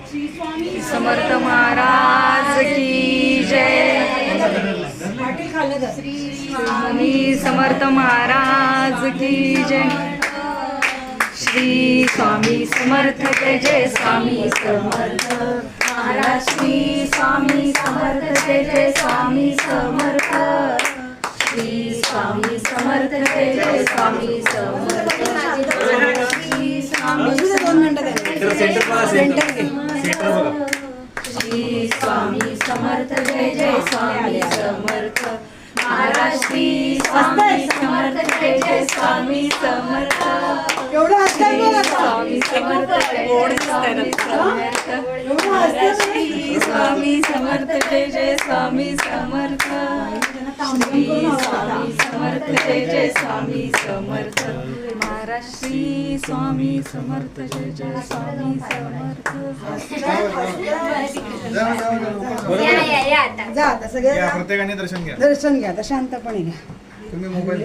श्री स्वामी समर्थ महाराज की जय। श्री स्वामी समर्थ महाराज की जय। श्री स्वामी समर्थ जय जय स्वामी समर्थ महाराज। श्री स्वामी समर्थ जय जय स्वामी समर्थ। श्री स्वामी समर्थ जय जय स्वामी समर्थ। श्री स्वामी श्री स्वामी समर्थ जय जय स्वामी समर्थ महाराज। श्री स्वामी समर्थ जय जय स्वामी समर्थ। स्वामी समर्थ जय जय स्वामी समर्थ महाराज। श्री स्वामी समर्थ जय जय स्वामी समर्थ। श्री स्वामी समर्थ जय जय स्वामी समर्थ महाराज। श्री स्वामी समर्थ जय जय स्वामी समर्थ। जा आता सगळे प्रत्येकाने दर्शन घ्या. दर्शन घ्या आता शांतपणे घ्या. तुम्ही मोबाईल